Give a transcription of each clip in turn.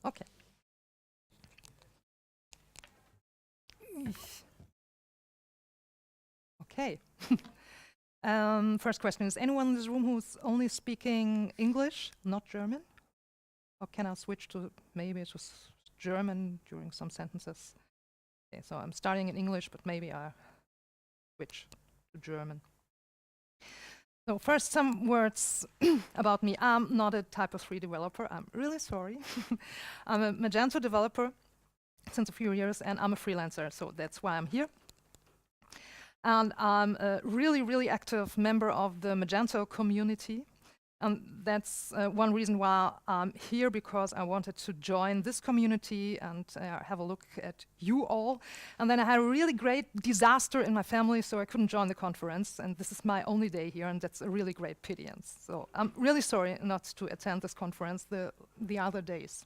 Okay. Okay. First question, is anyone in this room who's only speaking English, not German? Or can I switch to maybe just German during some sentences? Okay, so I'm starting in English, but maybe I switch to German. So first, some words about me. I'm not a type of 3 developer. I'm really sorry. I'm a Magento developer since a few years, and I'm a freelancer, so that's why I'm here. And I'm a really, really active member of the Magento community. And that's one reason why I'm here, because I wanted to join this community and have a look at you all. And then I had a really great disaster in my family, so I couldn't join the conference. And this is my only day here, and that's a really great pity. And so I'm really sorry not to attend this conference the other days.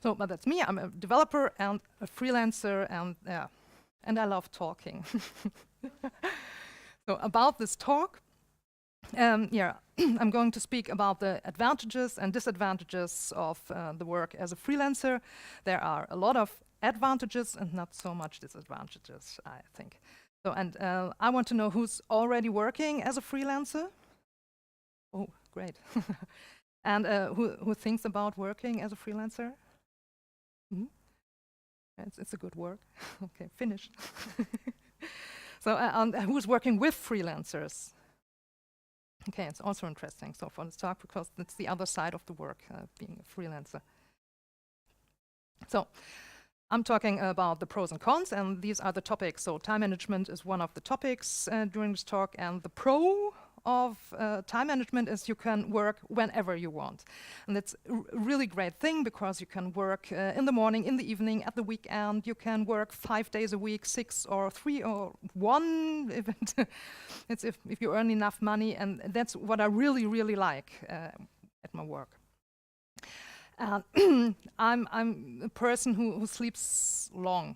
So, but that's me. I'm a developer and a freelancer, and I love talking. So about this talk, I'm going to speak about the advantages and disadvantages of the work as a freelancer. There are a lot of advantages and not so much disadvantages, I think. So, and I want to know who's already working as a freelancer. Oh, great. And who thinks about working as a freelancer? Mm-hmm. It's a good work. Okay, finished. So, who's working with freelancers? Okay, it's also interesting so for this talk, because that's the other side of the work, being a freelancer. So I'm talking about the pros and cons, and these are the topics. So time management is one of the topics during this talk, and the pro of time management is you can work whenever you want. And that's a really great thing, because you can work in the morning, in the evening, at the weekend. You can work 5 days a week, 6 or 3 or 1, if you earn enough money. And that's what I really, really like at my work. I'm a person who sleeps long.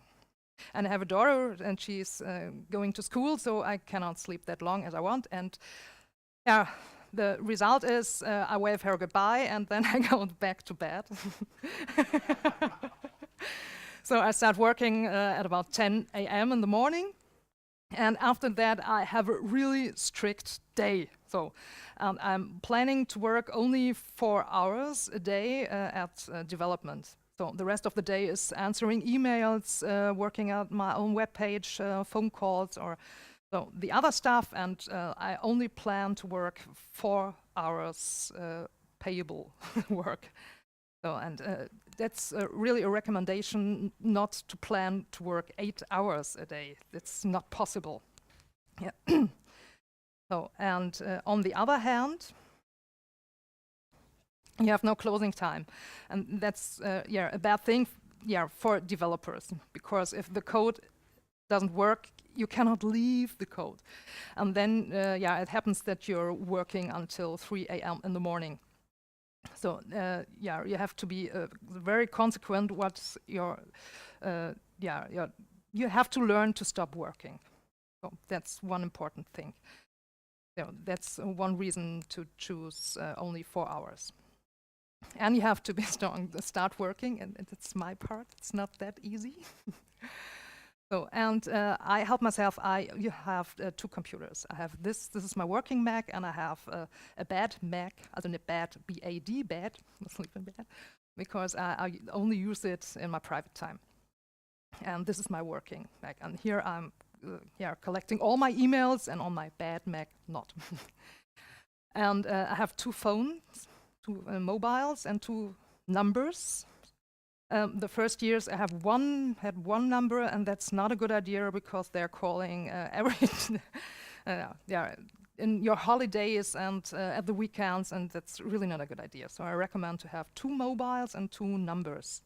And I have a daughter, and she's going to school, so I cannot sleep that long as I want. And yeah, the result is I wave her goodbye, and then I go back to bed. So I start working at about 10 a.m. in the morning. And after that, I have a really strict day. So I'm planning to work only 4 hours a day at development. So the rest of the day is answering emails, working out my own webpage, phone calls, or so the other stuff. And I only plan to work 4 hours payable work. So, and that's really a recommendation not to plan to work 8 hours a day. It's not possible. Yeah. So, and on the other hand, you have no closing time, and that's a bad thing, for developers, because if the code doesn't work, you cannot leave the code, and then it happens that you're working until 3 a.m. in the morning. So you have to be very consequent. What's your you have to learn to stop working. So that's one important thing. So that's one reason to choose only 4 hours. And you have to be strong to start working, and it's my part. It's not that easy. So, and I help myself. You have 2 computers. I have this is my working Mac, and I have a bad Mac, also a bad B-A-D, bad, sleeping bad, because I only use it in my private time. And this is my working Mac, and here I'm collecting all my emails, and on my bad Mac, not. And I have 2 phones, 2 mobiles, and 2 numbers. The first years I had one number, and that's not a good idea, because they're calling every in your holidays and at the weekends, and that's really not a good idea. So I recommend to have 2 mobiles and 2 numbers.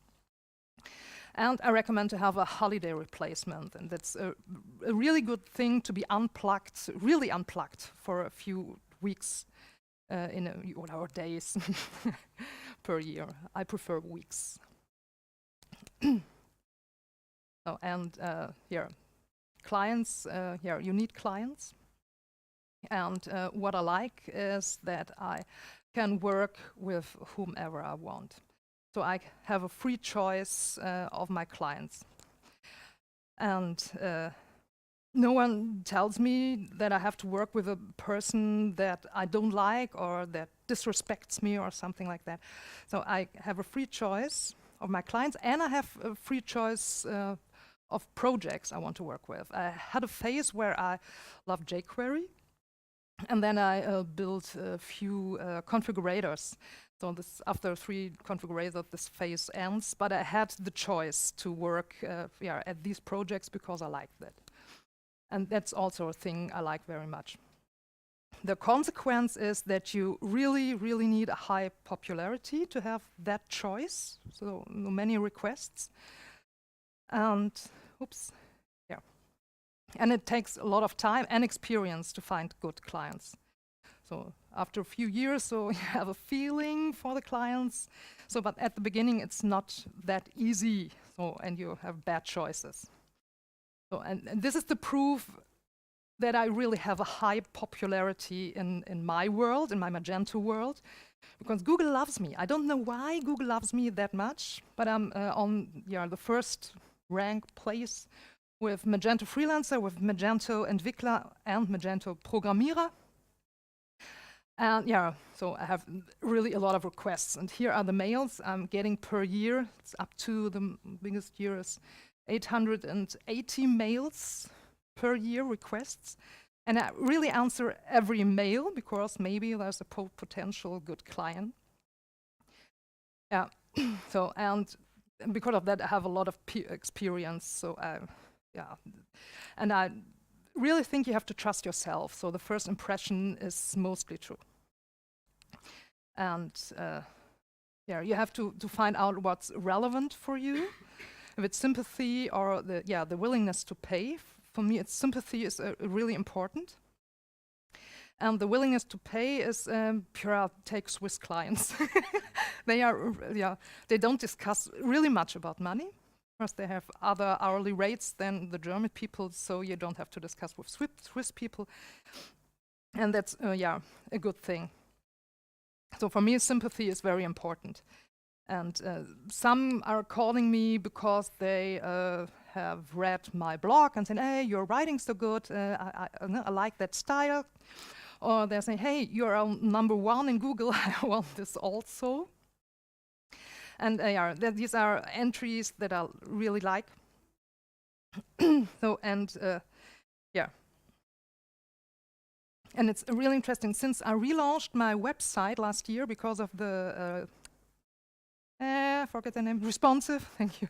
And I recommend to have a holiday replacement, and that's a really good thing to be unplugged, really unplugged for a few weeks or days per year. I prefer weeks. Oh, and clients, you need clients. And what I like is that I can work with whomever I want. So I have a free choice of my clients. And no one tells me that I have to work with a person that I don't like or that disrespects me or something like that. So I have a free choice of my clients, and I have a free choice of projects I want to work with. I had a phase where I loved jQuery, and then I built a few configurators. So this, after 3 configurators, this phase ends, but I had the choice to work at these projects because I liked that. And that's also a thing I like very much. The consequence is that you really, really need a high popularity to have that choice, so many requests. And, oops, yeah. And it takes a lot of time and experience to find good clients. So after a few years, so you have a feeling for the clients. So, but at the beginning, it's not that easy. So, and you have bad choices. So, and this is the proof that I really have a high popularity in my world, in my Magento world, because Google loves me. I don't know why Google loves me that much, but I'm on the first rank place with Magento Freelancer, with Magento Entwickler, and Magento Programmierer. And so I have really a lot of requests. And here are the mails I'm getting per year. It's up to the biggest year is 880 mails per year, requests. And I really answer every mail because maybe there's a potential good client. Yeah, so, and because of that, I have a lot of experience. So and I really think you have to trust yourself. So the first impression is mostly true. And you have to find out what's relevant for you. If it's sympathy or the willingness to pay. For me, it's sympathy is really important. And the willingness to pay is take Swiss clients. They don't discuss really much about money. First, they have other hourly rates than the German people, so you don't have to discuss with Swiss people. And that's a good thing. So for me, sympathy is very important. And some are calling me because they have read my blog and saying, hey, your writing's so good, I like that style. Or they're saying, hey, you're #1 in Google, I want this also. And these are entries that I really like. So, and and it's really interesting, since I relaunched my website last year because of the forget the name, responsive, thank you.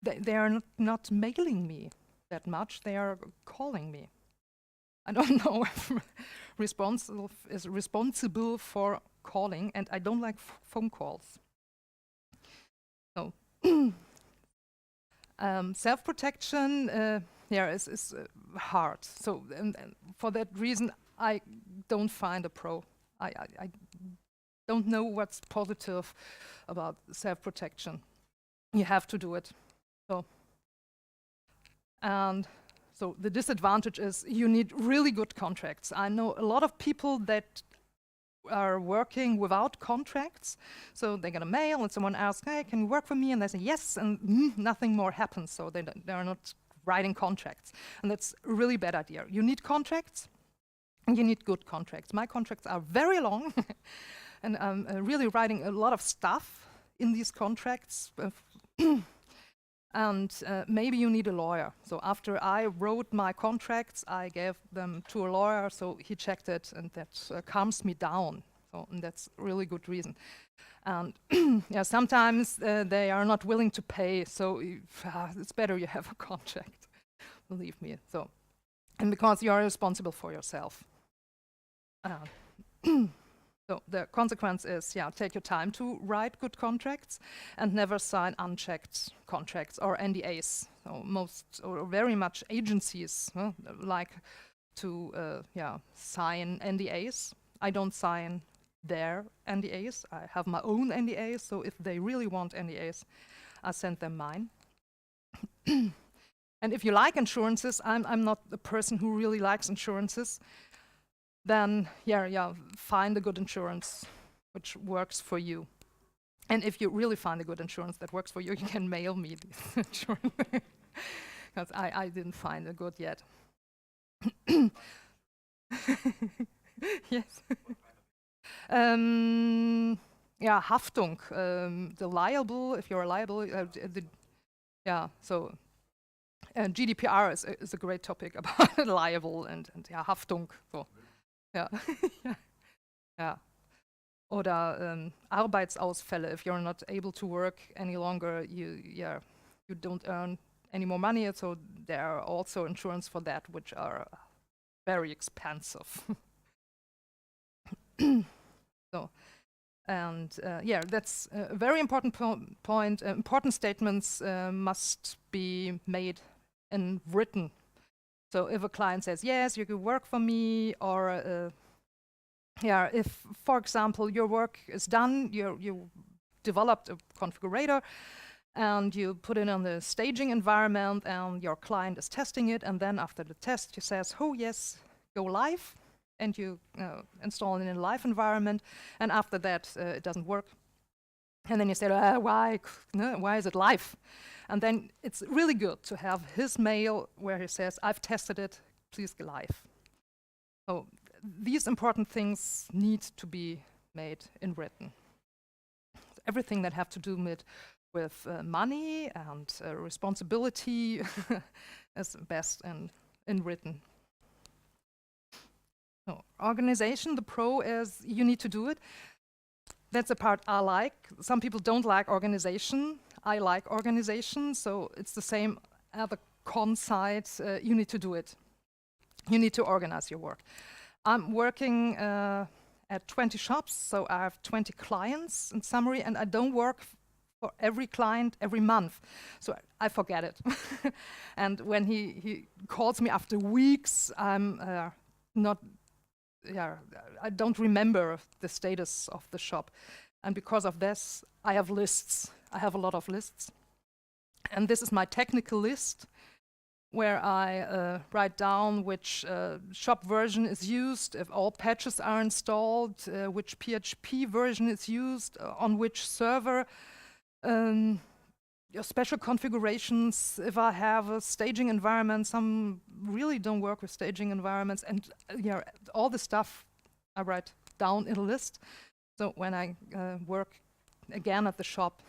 They are not mailing me that much, they are calling me. I don't know if responsible is responsible for calling, and I don't like phone calls. So self-protection is hard. So and for that reason, I don't find a pro. I don't know what's positive about self-protection. You have to do it. So, and so the disadvantage is you need really good contracts. I know a lot of people that are working without contracts. So they get a mail and someone asks, hey, can you work for me? And they say yes, and nothing more happens. So they are not writing contracts. And that's a really bad idea. You need contracts, and you need good contracts. My contracts are very long. And I'm really writing a lot of stuff in these contracts. And maybe you need a lawyer. So after I wrote my contracts, I gave them to a lawyer, so he checked it, and that calms me down. So, and that's a really good reason. And sometimes they are not willing to pay, so it's better you have a contract, believe me. So, and because you are responsible for yourself. So the consequence is, take your time to write good contracts and never sign unchecked contracts or NDAs. So most or very much agencies like to sign NDAs. I don't sign their NDAs. I have my own NDAs. So if they really want NDAs, I send them mine. And if you like insurances, I'm not the person who really likes insurances. Then find a good insurance which works for you. And if you really find a good insurance that works for you, you can mail me this insurance. Because I didn't find a good yet. Yes. Yeah, Haftung. The liable, if you're liable, yeah, so GDPR is a great topic about liable and yeah, Haftung. So, yeah. Yeah. Oder Arbeitsausfälle. If you're not able to work any longer, you don't earn any more money. So there are also insurance for that, which are very expensive. So, and yeah, that's a very important point. Important statements must be made in written. So if a client says, yes, you can work for me, or yeah, if, for example, your work is done, you developed a configurator, and you put it on the staging environment, and your client is testing it, and then after the test, he says, oh yes, go live, and you install it in a live environment, and after that, it doesn't work. And then you say, why is it live? And then it's really good to have his mail where he says, I've tested it, please go live. So these important things need to be made in written. Everything that have to do with money and responsibility is best in written. So organization, the pro is you need to do it. That's the part I like. Some people don't like organization. I like organization, so it's the same at the con side. You need to do it. You need to organize your work. I'm working at 20 shops, so I have 20 clients in summary, and I don't work for every client every month, so I forget it. And when he calls me after weeks, I'm not, yeah, I don't remember the status of the shop. And because of this, I have lists. I have a lot of lists. And this is my technical list, where I write down which shop version is used, if all patches are installed, which PHP version is used, on which server, special configurations, if I have a staging environment. Some really don't work with staging environments, and yeah, all the stuff I write down in a list. So when I work again at the shop,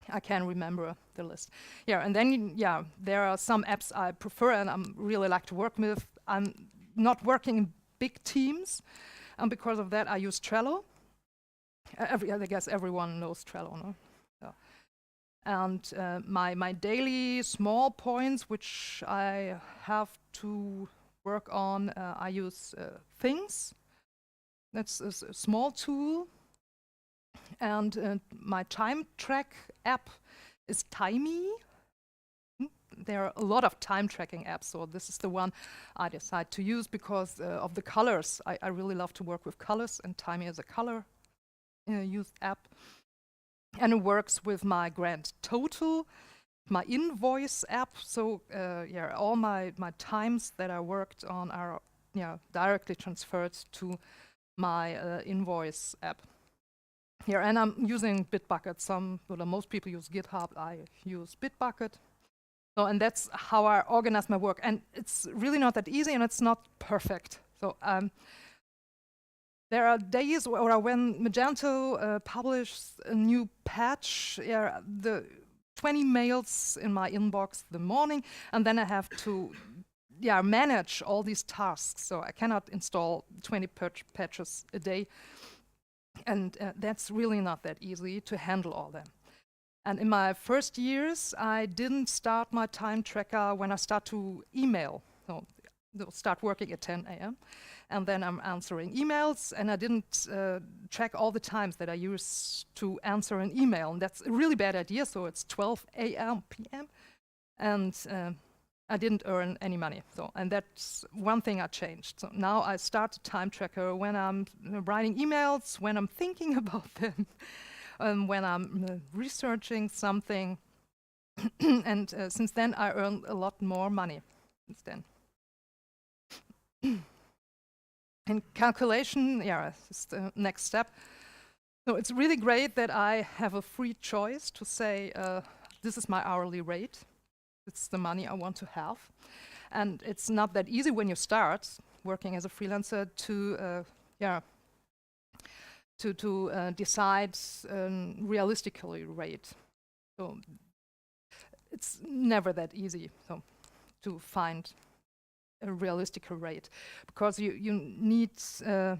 I can remember the list. Yeah, and then, yeah, there are some apps I prefer and I really like to work with. I'm not working in big teams, and because of that, I use Trello. I guess everyone knows Trello, no? Yeah. And my daily small points, which I have to work on, I use Things. That's a small tool. And my time track app is Timey. There are a lot of time tracking apps, so this is the one I decide to use because of the colors. I really love to work with colors, and Timey is a color used app. And it works with my grand total, my invoice app. So yeah, all my times that I worked on are directly transferred to my invoice app. Here, and I'm using Bitbucket. Most people use GitHub. I use Bitbucket. So, and that's how I organize my work. And it's really not that easy, and it's not perfect. So there are days when Magento publishes a new patch, the 20 mails in my inbox the morning, and then I have to manage all these tasks. So I cannot install 20 patches a day. And that's really not that easy to handle all them. And in my first years, I didn't start my time tracker when I start to email. So they'll start working at 10 a.m. And then I'm answering emails, and I didn't track all the times that I use to answer an email. And that's a really bad idea, so it's 12 a.m. p.m. And I didn't earn any money. So, and that's one thing I changed. So now I start a time tracker when I'm writing emails, when I'm thinking about them, when I'm researching something. And since then, I earn a lot more money since then. And calculation, is the next step. So it's really great that I have a free choice to say, this is my hourly rate. It's the money I want to have. And it's not that easy when you start working as a freelancer to decide realistically rate. So it's never that easy to find a realistic rate, because you need to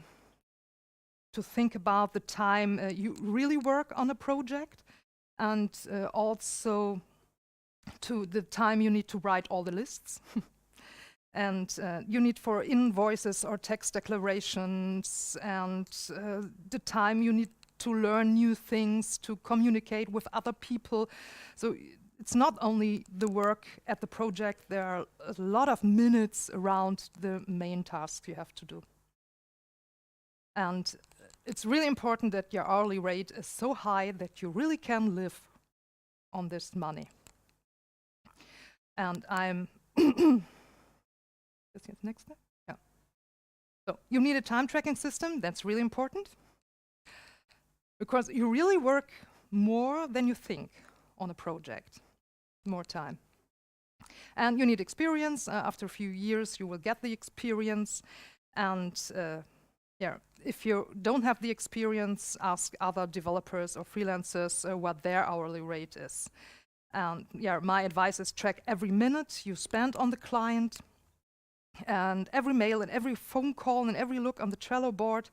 think about the time you really work on a project, and also to the time you need to write all the lists. And you need for invoices or tax declarations, and the time you need to learn new things, to communicate with other people. So it's not only the work at the project, there are a lot of minutes around the main tasks you have to do. And it's really important that your hourly rate is so high that you really can live on this money. And I'm next step? Yeah. So you need a time tracking system. That's really important, because you really work more than you think on a project, more time. And you need experience. After a few years, you will get the experience. And if you don't have the experience, ask other developers or freelancers what their hourly rate is. And my advice is track every minute you spend on the client, and every mail and every phone call and every look on the Trello board.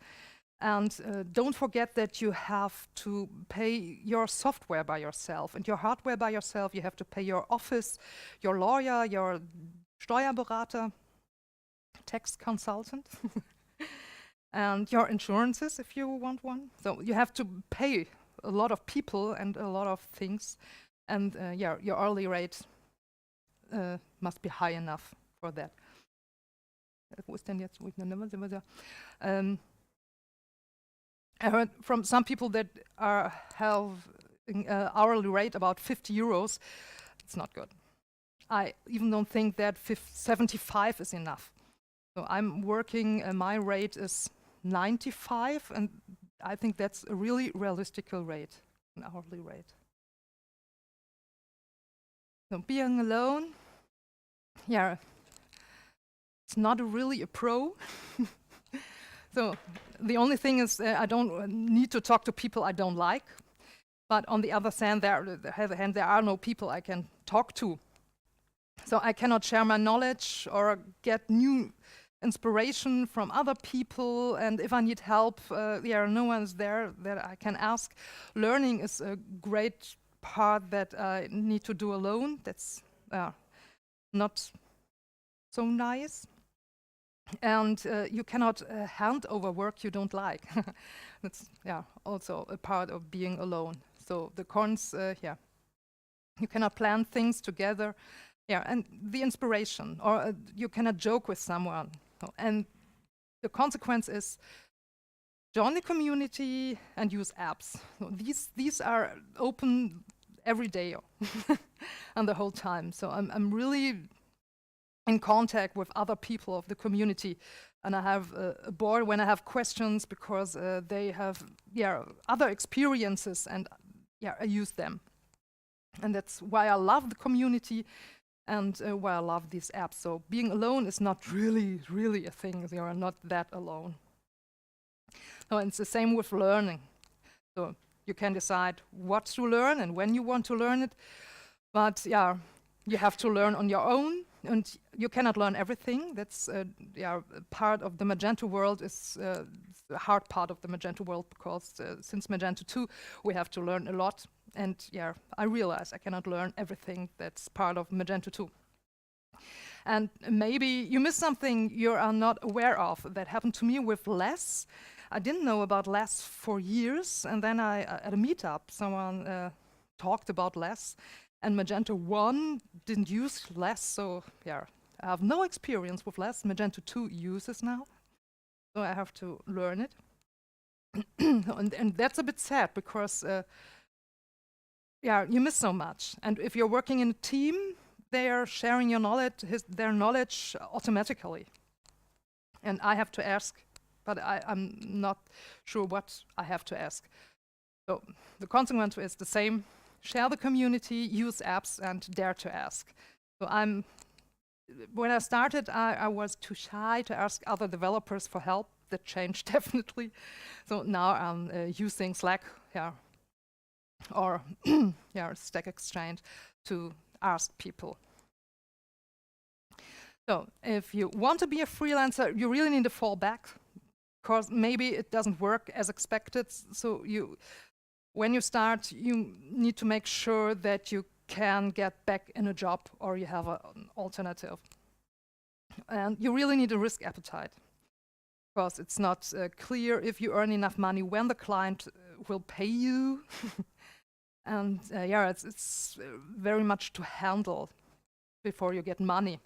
And don't forget that you have to pay your software by yourself and your hardware by yourself. You have to pay your office, your lawyer, your Steuerberater, tax consultant, and your insurances if you want one. So you have to pay a lot of people and a lot of things. And your hourly rate must be high enough for that. Wo ist denn jetzt, wo ich eine Nummer sind? I heard from some people that have hourly rate about 50 euros. It's not good. I even don't think that 75 is enough. So I'm working, my rate is 95, and I think that's a really realistic rate, an hourly rate. So being alone, it's not really a pro. So the only thing is I don't need to talk to people I don't like. But on the other hand, there are no people I can talk to. So I cannot share my knowledge or get new inspiration from other people. And if I need help, no one's there that I can ask. Learning is a great part that I need to do alone. That's not so nice. And you cannot hand over work you don't like. That's also a part of being alone. So the cons, you cannot plan things together. And the inspiration, or you cannot joke with someone. And the consequence is join the community and use apps. So these are open every day and the whole time. So I'm really in contact with other people of the community, and I have a board when I have questions, because they have other experiences, and I use them. And that's why I love the community, and why I love these apps. So being alone is not really a thing. You are not that alone. No, and it's the same with learning. So you can decide what to learn and when you want to learn it, but you have to learn on your own. And you cannot learn everything. That's part of the Magento world is the hard part of the Magento world, because since Magento 2 we have to learn a lot. And I realize I cannot learn everything that's part of Magento 2. And maybe you miss something you are not aware of. That happened to me with LESS. I didn't know about LESS for years, and then at a meetup someone talked about LESS. And Magento 1 didn't use LESS, so I have no experience with LESS. Magento 2 uses now, so I have to learn it. and that's a bit sad, because you miss so much. And if you're working in a team, they are sharing your knowledge, their knowledge automatically. And I have to ask, but I'm not sure what I have to ask. So the consequence is the same. Share the community, use apps, and dare to ask. So when I started, I was too shy to ask other developers for help. That changed definitely. So now I'm using Slack, or Stack Exchange to ask people. So if you want to be a freelancer, you really need to fall back, because maybe it doesn't work as expected. So when you start, you need to make sure that you can get back in a job or you have an alternative. And you really need a risk appetite, because it's not clear if you earn enough money when the client will pay you. And it's very much to handle before you get money.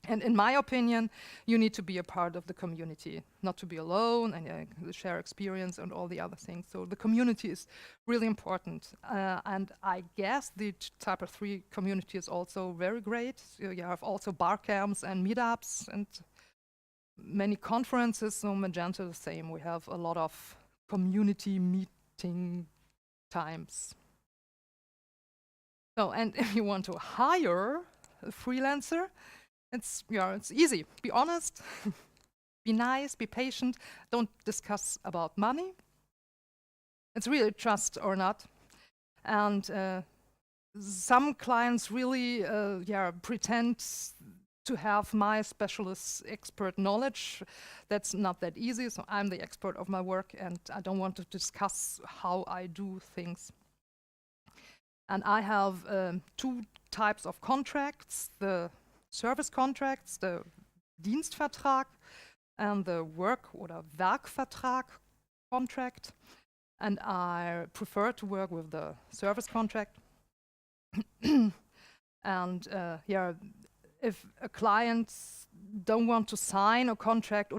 And in my opinion, you need to be a part of the community, not to be alone and share experience and all the other things. So the community is really important. And I guess the Type 3 community is also very great. You have also bar camps and meetups and many conferences. So Magenta the same. We have a lot of community meeting times. So, and if you want to hire a freelancer, it's easy. Be honest, be nice, be patient. Don't discuss about money. It's really trust or not. And some clients really pretend to have my specialist expert knowledge. That's not that easy. So I'm the expert of my work, and I don't want to discuss how I do things. And I have 2 types of contracts: the service contracts, the Dienstvertrag, and the Work- oder Werkvertrag contract. And I prefer to work with the service contract. And if a client don't want to sign a contract,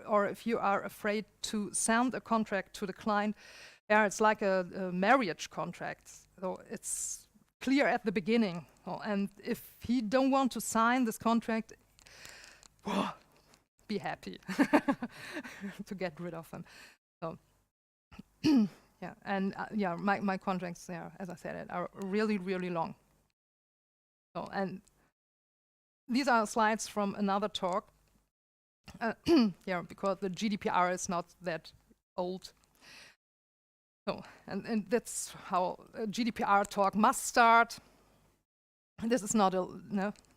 or if you are afraid to send a contract to the client, it's like a marriage contract. So it's clear at the beginning. And if he don't want to sign this contract, be happy to get rid of him. So my contracts, as I said, are really, really long. So, and these are slides from another talk. Because the GDPR is not that old. So, and that's how a GDPR talk must start. This is not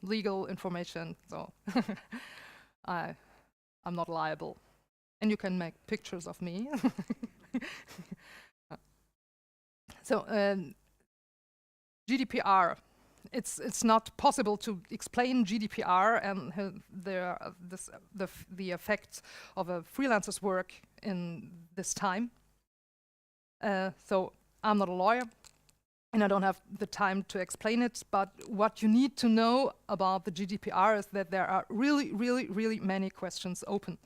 legal information, so I'm not liable. And you can make pictures of me. So GDPR, it's not possible to explain GDPR and the effects of a freelancer's work in this time. So I'm not a lawyer, and I don't have the time to explain it, but what you need to know about the GDPR is that there are really, really, really many questions open.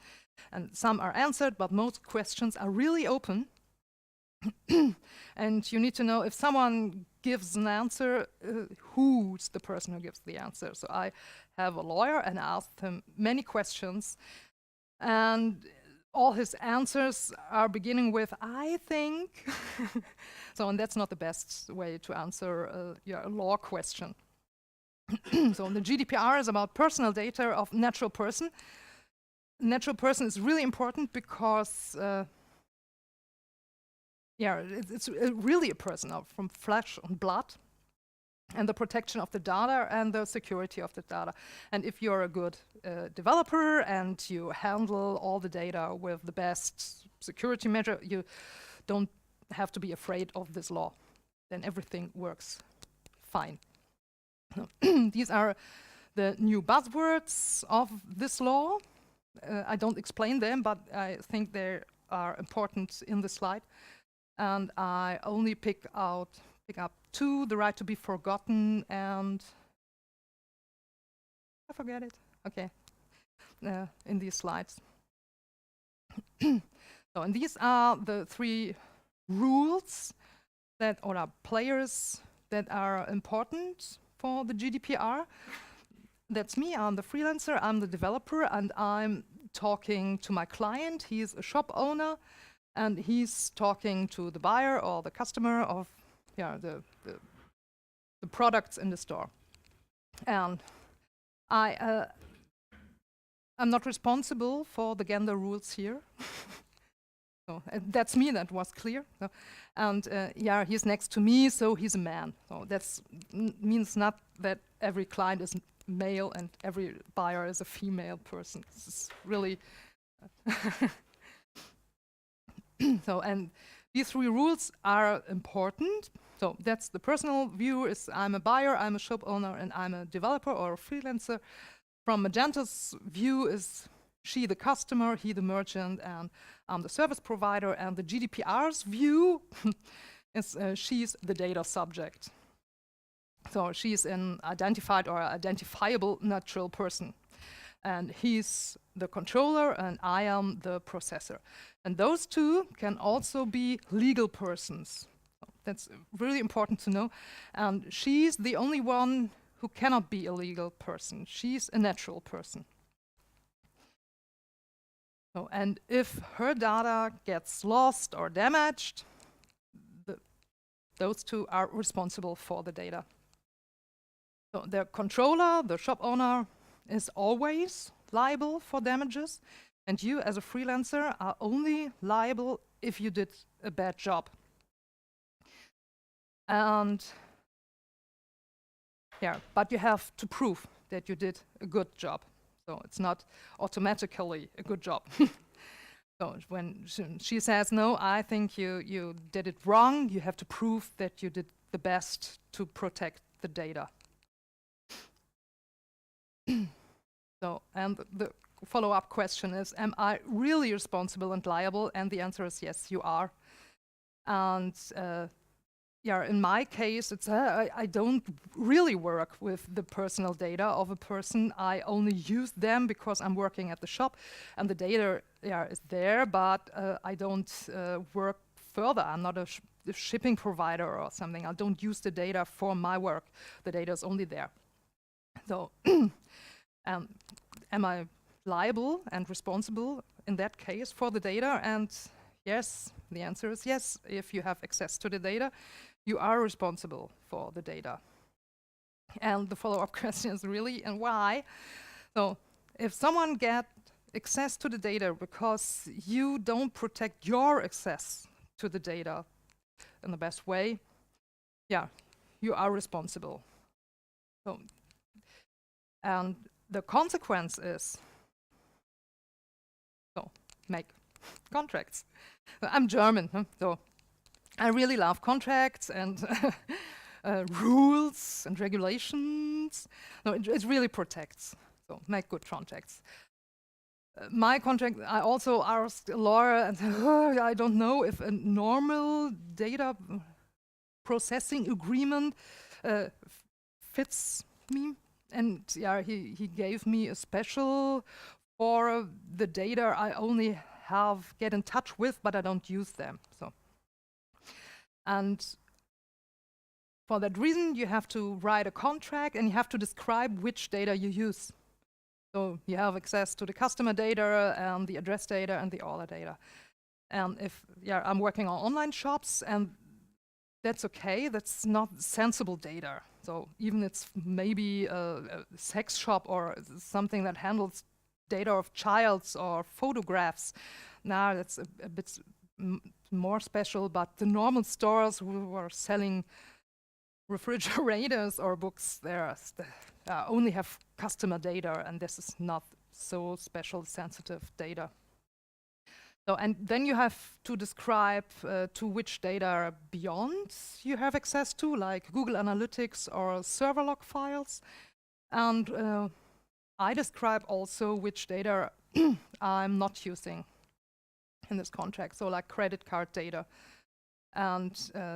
And some are answered, but most questions are really open. And you need to know if someone gives an answer, who's the person who gives the answer. So I have a lawyer and I asked him many questions, and all his answers are beginning with "I think." So, and that's not the best way to answer a law question. So the GDPR is about personal data of natural person. Natural person is really important because it's really a person from flesh and blood, and the protection of the data and the security of the data. And if you're a good developer and you handle all the data with the best security measure, you don't have to be afraid of this law. Then everything works fine. These are the new buzzwords of this law. I don't explain them, but I think they are important in the slide. And I only pick up 2, the right to be forgotten and I forget it. Okay, in these slides. So, and these are the 3 rules or players that are important for the GDPR. That's me. I'm the freelancer. I'm the developer, and I'm talking to my client. He's a shop owner, and he's talking to the buyer or the customer of the products in the store. And I'm not responsible for the gender rules here. So, that's me, that was clear. So, and he's next to me, so he's a man. So that means not that every client is male and every buyer is a female person. This is really so, and these three rules are important. So that's the personal view, is I'm a buyer, I'm a shop owner, and I'm a developer or a freelancer. From Magenta's view is she the customer, he the merchant, and I'm the service provider. And the GDPR's view is she's the data subject. So she's an identified or identifiable natural person. And he's the controller, and I am the processor. And those two can also be legal persons. That's really important to know. And she's the only one who cannot be a legal person. She's a natural person. So, and if her data gets lost or damaged, those two are responsible for the data. So the controller, the shop owner, is always liable for damages, and you as a freelancer are only liable if you did a bad job. And but you have to prove that you did a good job. So it's not automatically a good job. So when she says, no, I think you did it wrong, you have to prove that you did the best to protect the data. So, and the follow-up question is, am I really responsible and liable? And the answer is yes, you are. And in my case, it's I don't really work with the personal data of a person. I only use them because I'm working at the shop, and the data is there, but I don't work further. I'm not a shipping provider or something. I don't use the data for my work. The data is only there. So, am I liable and responsible in that case for the data? And yes, the answer is yes. If you have access to the data, you are responsible for the data. And the follow-up question is really, and why? So if someone gets access to the data because you don't protect your access to the data in the best way, you are responsible. So, and the consequence is, make contracts. I'm German, so I really love contracts and rules and regulations. No, it really protects. So make good contracts. My contract, I also asked a lawyer and said, I don't know if a normal data processing agreement fits me. And he gave me a special for the data I only get in touch with, but I don't use them. So, and for that reason, you have to write a contract and you have to describe which data you use. So you have access to the customer data and the address data and the order data. And if I'm working on online shops, and that's okay, that's not sensible data. So even it's maybe a sex shop or something that handles data of childs or photographs. Now that's a bit more special, but the normal stores who are selling refrigerators or books, they only have customer data, and this is not so special sensitive data. So, and then you have to describe to which data beyond you have access to, like Google Analytics or server log files. And I describe also which data I'm not using in this contract, so like credit card data. And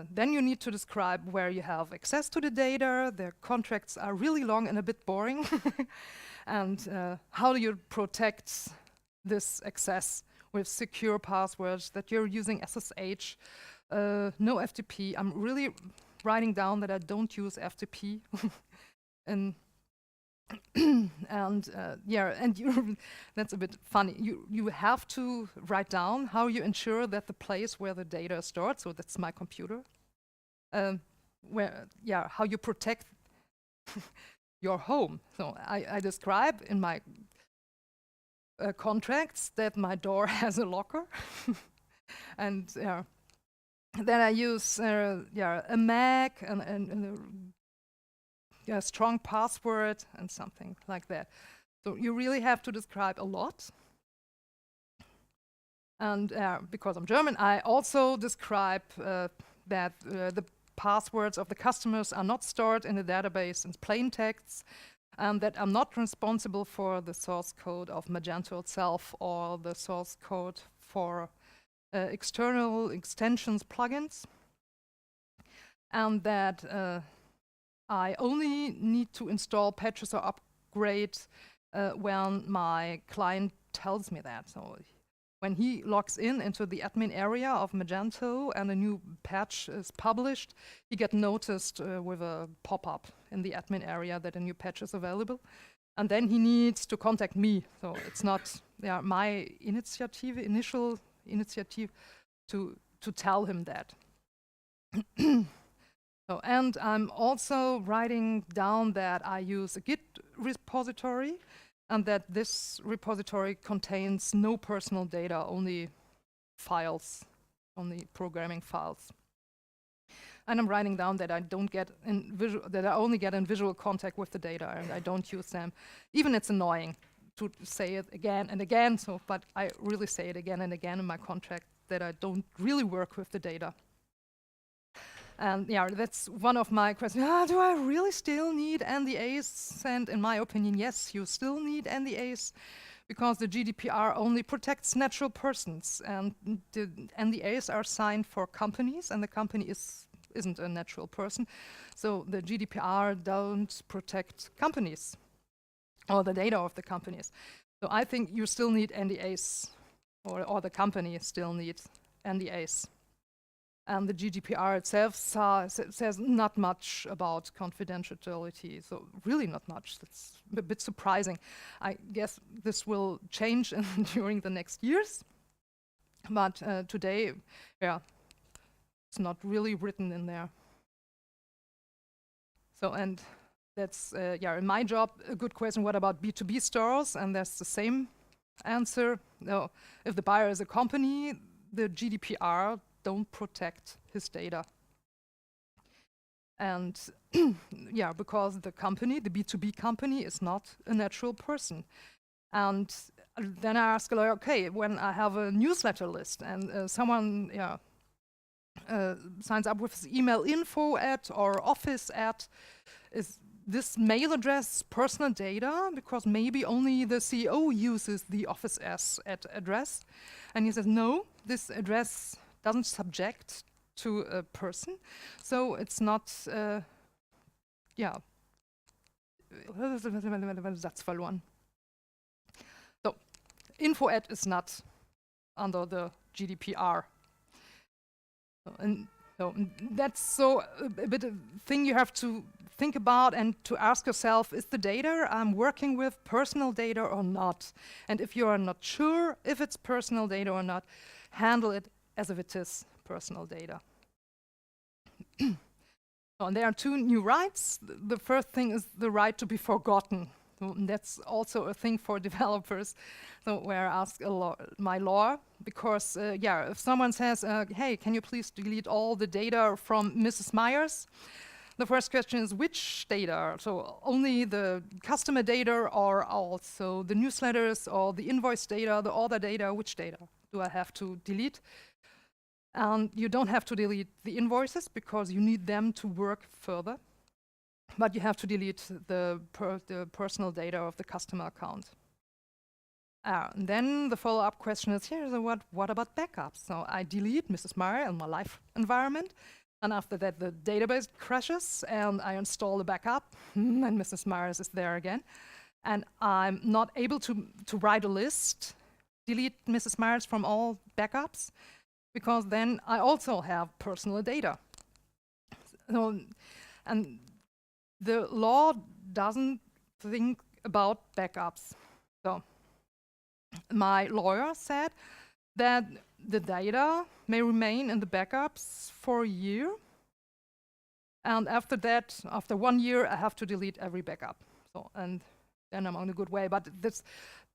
then you need to describe where you have access to the data. The contracts are really long and a bit boring. And how do you protect this access with secure passwords, that you're using SSH, no FTP. I'm really writing down that I don't use FTP in And yeah, and that's a bit funny. You have to write down how you ensure that the place where the data is stored, so that's my computer, how you protect your home. So I describe in my contracts that my door has a locker, and then I use a Mac and a strong password and something like that. So you really have to describe a lot. And because I'm German, I also describe that the passwords of the customers are not stored in the database in plain text, and that I'm not responsible for the source code of Magento itself or the source code for external extensions plugins, and that I only need to install patches or upgrade when my client tells me that. So when he logs into the admin area of Magento and a new patch is published, he gets noticed with a pop-up in the admin area that a new patch is available. And then he needs to contact me. So it's not my initial initiative to tell him that. So, and I'm also writing down that I use a Git repository, and that this repository contains no personal data, only files, only programming files. And I'm writing down that I don't get that I only get in visual contact with the data, and I don't use them. Even it's annoying to say it again and again. So, but I really say it again and again in my contract that I don't really work with the data. And yeah, that's one of my questions. Do I really still need NDAs? And in my opinion, yes, you still need NDAs because the GDPR only protects natural persons, and the NDAs are signed for companies, and the company isn't a natural person. So the GDPR don't protect companies or the data of the companies. So I think you still need NDAs, or the company still needs NDAs. And the GDPR itself says not much about confidentiality, so really not much. That's a bit surprising. I guess this will change during the next years, but today, it's not really written in there. So, and that's, in my job, a good question, what about B2B stores? And that's the same answer. No, if the buyer is a company, the GDPR don't protect his data. And because the company, the B2B company, is not a natural person. And then I ask, like, okay, when I have a newsletter list and someone signs up with email info @ or office @ is this mail address personal data? Because maybe only the CEO uses the office @ address. And he says, no, this address doesn't subject to a person, so it's not. That's verloren. So, info @ is not under the GDPR, and so that's a bit of thing you have to think about and to ask yourself: is the data I'm working with personal data or not? And if you are not sure if it's personal data or not, handle it as if it is personal data. And there are two new rights. The first thing is the right to be forgotten. So that's also a thing for developers. So where I ask my law, because if someone says, hey, can you please delete all the data from Mrs. Myers? The first question is which data? So only the customer data, or also the newsletters, or the invoice data, the order data? Which data do I have to delete? And you don't have to delete the invoices because you need them to work further, but you have to delete the personal data of the customer account. And then the follow-up question is here: so what about backups? So I delete Mrs. Meyer in my live environment, and after that the database crashes, and I install the backup, and Mrs. Myers is there again, and I'm not able to write a list, delete Mrs. Myers from all backups, because then I also have personal data. So, and the law doesn't think about backups. So my lawyer said that the data may remain in the backups for a year. And after that, after 1 year, I have to delete every backup. So, and then I'm on a good way. But this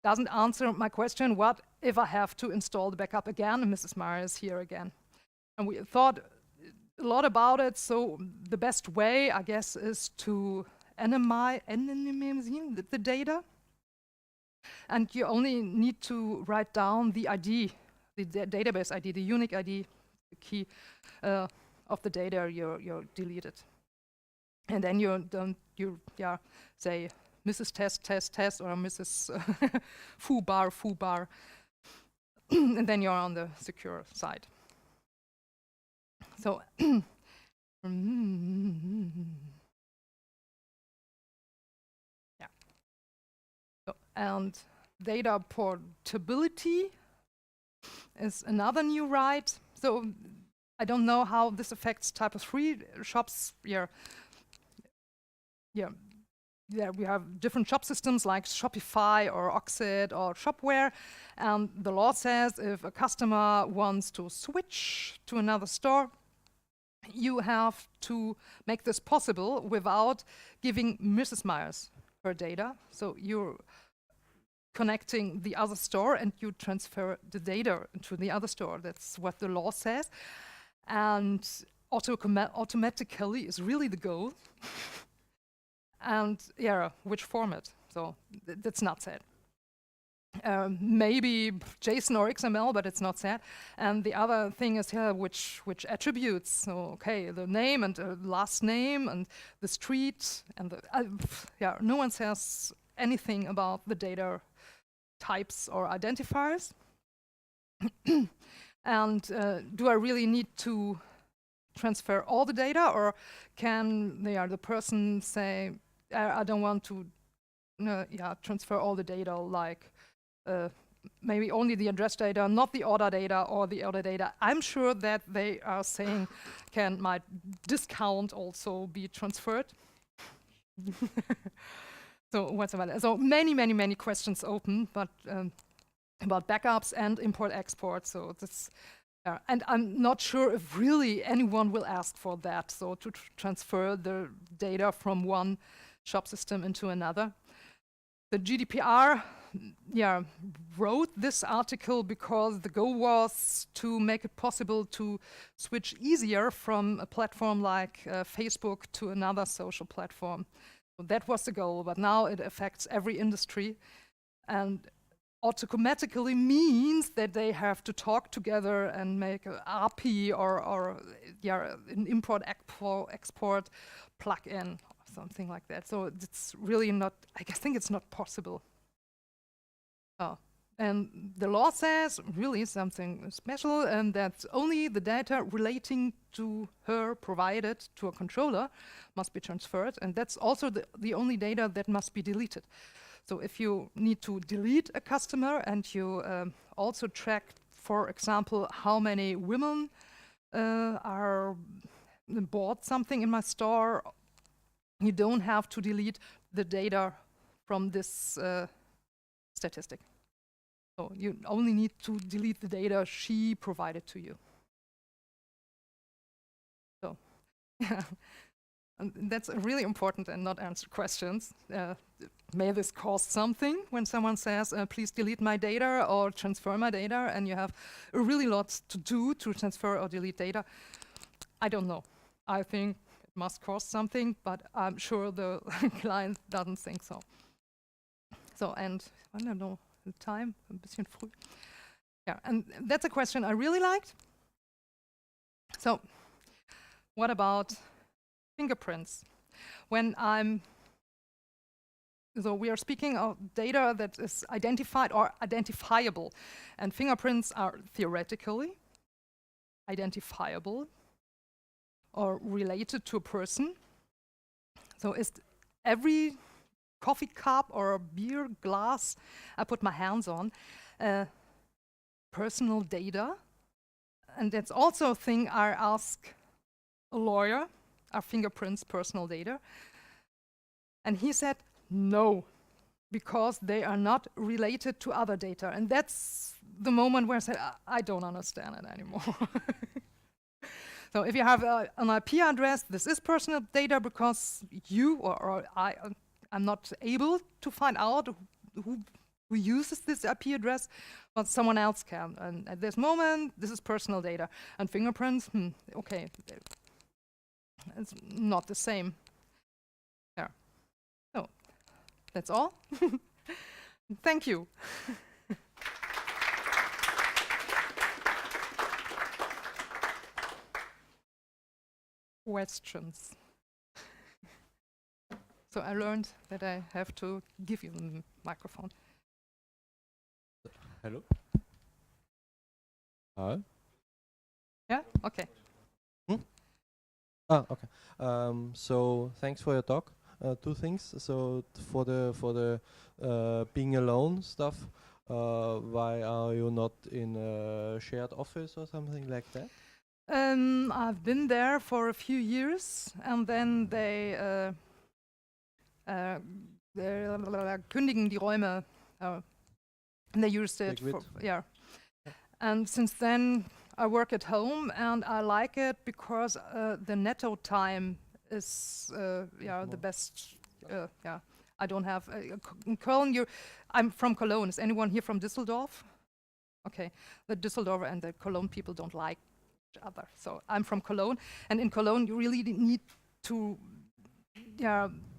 doesn't answer my question, what if I have to install the backup again? And Mrs. Meyer is here again. And we thought a lot about it. So the best way, I guess, is to anonymize the data. And you only need to write down the ID, the database ID, the unique ID, the key of the data you deleted. And then you say Mrs. Test, or Mrs. Foo-bar, and then you're on the secure side. So, yeah. So, and data portability is another new right. So I don't know how this affects type of 3 shops. Yeah, we have different shop systems like Shopify or Oxid or Shopware, and the law says if a customer wants to switch to another store, you have to make this possible without giving Mrs. Myers her data. So you're connecting the other store and you transfer the data to the other store. That's what the law says. And automatically is really the goal. And yeah, which format? So that's not said. Maybe JSON or XML, but it's not said. And the other thing is here, which attributes. So okay, the name and last name and the street and the no one says anything about the data types or identifiers. And do I really need to transfer all the data, or can the person say, I don't want to transfer all the data, like maybe only the address data, not the order data, or the order data. I'm sure that they are saying, can my discount also be transferred? So what's about that? So many questions open, but about backups and import-export. So this, and I'm not sure if really anyone will ask for that. So to transfer the data from one shop system into another. The GDPR, wrote this article because the goal was to make it possible to switch easier from a platform like Facebook to another social platform. So that was the goal, but now it affects every industry, and automatically means that they have to talk together and make an API or an import-export plugin, something like that. So it's really not, I think it's not possible. Oh. And the law says really something special, and that's only the data relating to her provided to a controller must be transferred, and that's also the only data that must be deleted. So if you need to delete a customer and you also track, for example, how many women are bought something in my store, you don't have to delete the data from this statistic. So you only need to delete the data she provided to you. So and that's really important and not answered questions. May this cost something when someone says, please delete my data or transfer my data, and you have a really lot to do to transfer or delete data? I don't know. I think it must cost something, but I'm sure the client doesn't think so. So, and I don't know, the time, ein bisschen früh. Yeah, and that's a question I really liked. So, what about fingerprints? So we are speaking of data that is identified or identifiable, and fingerprints are theoretically identifiable or related to a person. So is every coffee cup or a beer glass I put my hands on personal data? And that's also a thing I ask a lawyer, are fingerprints personal data? And he said, no, because they are not related to other data. And that's the moment where I said, I don't understand it anymore. So if you have an IP address, this is personal data because you or I'm not able to find out who uses this IP address, but someone else can. And at this moment, this is personal data. And fingerprints, okay, it's not the same. Yeah. So that's all. Thank you. Questions. So I learned that I have to give you the microphone. Hello. Hi. Yeah? Okay. Okay. So thanks for your talk. Two things. So for the being alone stuff, why are you not in a shared office or something like that? I've been there for a few years, and then they kündigen die Räume. And they used it for, yeah. And since then, I work at home, and I like it because the netto time is the best. Yeah, I don't have in Cologne. I'm from Cologne. Is anyone here from Düsseldorf? Okay, the Düsseldorf and the Cologne people don't like each other. So I'm from Cologne, and in Cologne, you really need to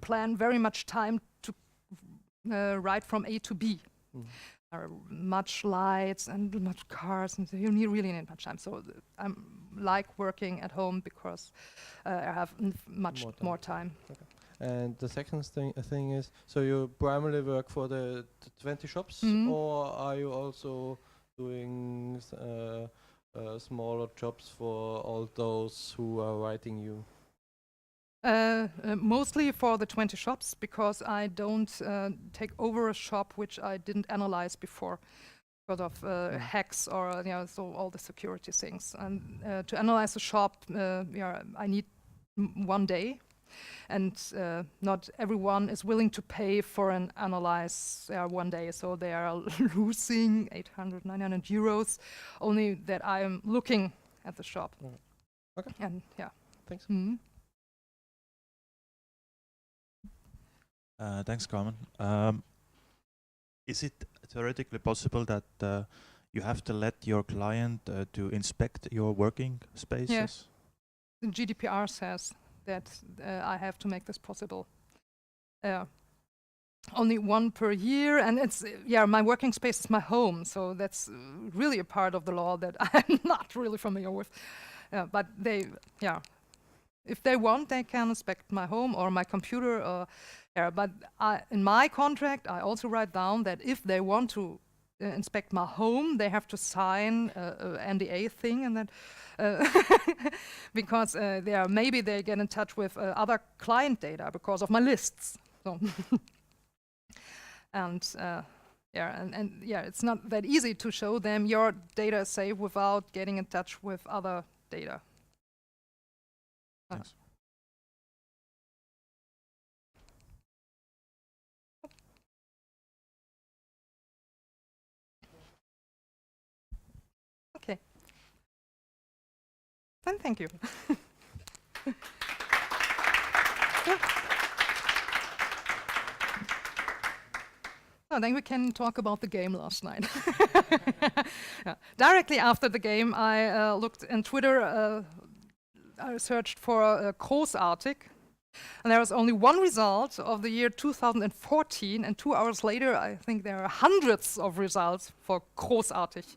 plan very much time to ride from A to B. There are much lights and much cars, and so you really need much time. So I like working at home because I have much more time. Okay. And the second thing is, so you primarily work for the 20 shops, or are you also doing smaller jobs for all those who are writing you? Mostly for the 20 shops, because I don't take over a shop which I didn't analyze before because of hacks or so all the security things. And to analyze a shop, I need 1 day, and not everyone is willing to pay for an analyze 1 day. So they are losing 800, 900 euros only that I am looking at the shop. Okay. And yeah. Thanks. Thanks, Carmen. Is it theoretically possible that you have to let your client to inspect your working spaces? Yes. The GDPR says that I have to make this possible. Only 1 per year, and it's my working space is my home, so that's really a part of the law that I'm not really familiar with. But they, if they want, they can inspect my home or my computer. But in my contract, I also write down that if they want to inspect my home, they have to sign an NDA thing, and then because maybe they get in touch with other client data because of my lists. So and it's not that easy to show them your data is safe without getting in touch with other data. Thanks. Okay. Then thank you. Oh, then we can talk about the game last night. Directly after the game, I looked in Twitter. I searched for großartig, and there was only one result of the year 2014, and 2 hours later, I think there are hundreds of results for großartig.